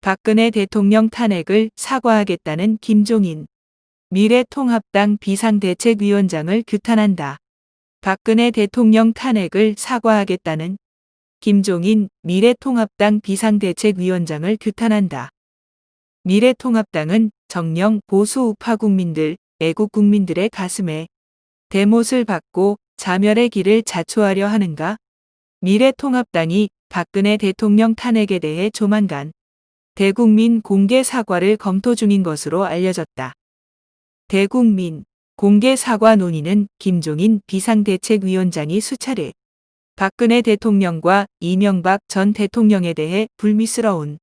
박근혜 대통령 탄핵을 사과하겠다는 김종인. 미래통합당 비상대책위원장을 규탄한다. 박근혜 대통령 탄핵을 사과하겠다는 김종인 미래통합당 비상대책위원장을 규탄한다. 미래통합당은 정령 보수 우파 국민들, 애국 국민들의 가슴에 대못을 박고 자멸의 길을 자초하려 하는가? 미래통합당이 박근혜 대통령 탄핵에 대해 조만간 대국민 공개 사과를 검토 중인 것으로 알려졌다. 대국민 공개 사과 논의는 김종인 비상대책위원장이 수차례 박근혜 대통령과 이명박 전 대통령에 대해 불미스러운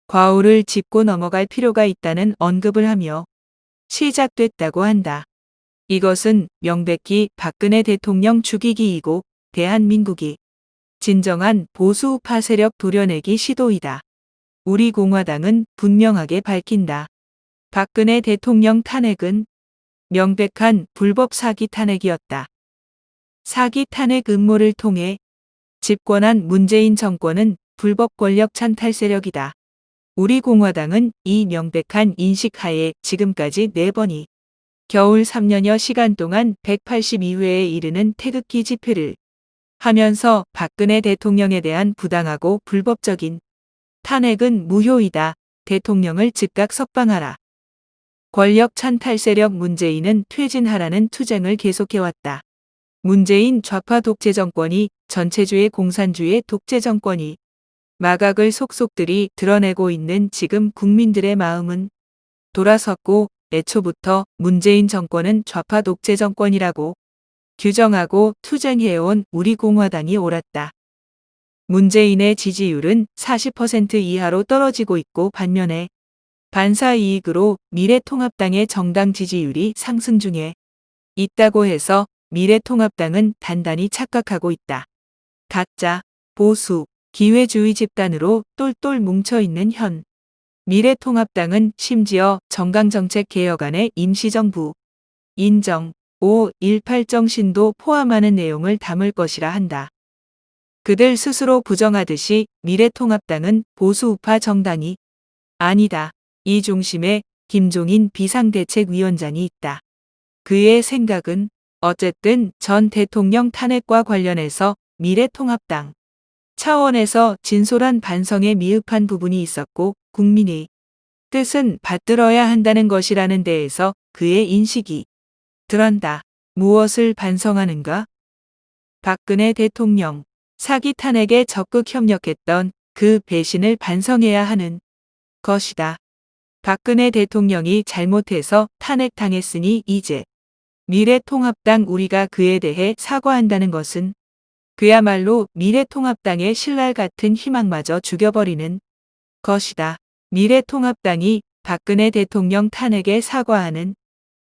과오를 짚고 넘어갈 필요가 있다는 언급을 하며 시작됐다고 한다. 이것은 명백히 박근혜 대통령 죽이기이고 대한민국이 진정한 보수우파 세력 도려내기 시도이다. 우리 공화당은 분명하게 밝힌다. 박근혜 대통령 탄핵은 명백한 불법 사기 탄핵이었다. 사기 탄핵 음모를 통해 집권한 문재인 정권은 불법 권력 찬탈 세력이다. 우리 공화당은 이 명백한 인식하에 지금까지 4번이 겨울 3년여 시간 동안 182회에 이르는 태극기 집회를 하면서 박근혜 대통령에 대한 부당하고 불법적인 탄핵은 무효이다. 대통령을 즉각 석방하라. 권력 찬탈 세력 문재인은 퇴진하라는 투쟁을 계속해왔다. 문재인 좌파 독재 정권이 전체주의 공산주의 독재 정권이 마각을 속속들이 드러내고 있는 지금 국민들의 마음은 돌아섰고 애초부터 문재인 정권은 좌파 독재 정권이라고 규정하고 투쟁해온 우리 공화당이 옳았다. 문재인의 지지율은 40% 이하로 떨어지고 있고 반면에 반사 이익으로 미래통합당의 정당 지지율이 상승 중에 있다고 해서 미래통합당은 단단히 착각하고 있다. 가짜, 보수, 기회주의 집단으로 똘똘 뭉쳐있는 현 미래통합당은 심지어 정강정책개혁안의 임시정부 인정 5.18 정신도 포함하는 내용을 담을 것이라 한다. 그들 스스로 부정하듯이 미래통합당은 보수우파 정당이 아니다. 이 중심에 김종인 비상대책위원장이 있다. 그의 생각은 어쨌든 전 대통령 탄핵과 관련해서 미래통합당 차원에서 진솔한 반성에 미흡한 부분이 있었고 국민의 뜻은 받들어야 한다는 것이라는 데에서 그의 인식이 드러난다. 무엇을 반성하는가? 박근혜 대통령 사기 탄핵에 적극 협력했던 그 배신을 반성해야 하는 것이다. 박근혜 대통령이 잘못해서 탄핵당했으니 이제 미래통합당 우리가 그에 대해 사과한다는 것은 그야말로 미래통합당의 신랄 같은 희망마저 죽여버리는 것이다. 미래통합당이 박근혜 대통령 탄핵에 사과하는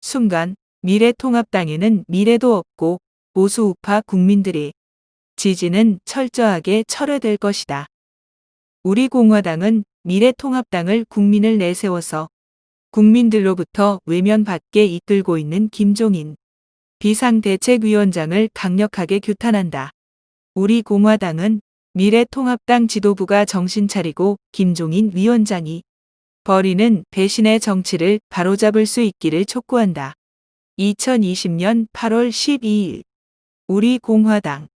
순간 미래통합당에는 미래도 없고 보수우파 국민들의 지지는 철저하게 철회될 것이다. 우리 공화당은 미래통합당을 국민을 내세워서 국민들로부터 외면받게 이끌고 있는 김종인 비상대책위원장을 강력하게 규탄한다. 우리 공화당은 미래통합당 지도부가 정신 차리고 김종인 위원장이 벌이는 배신의 정치를 바로잡을 수 있기를 촉구한다. 2020년 8월 12일 우리 공화당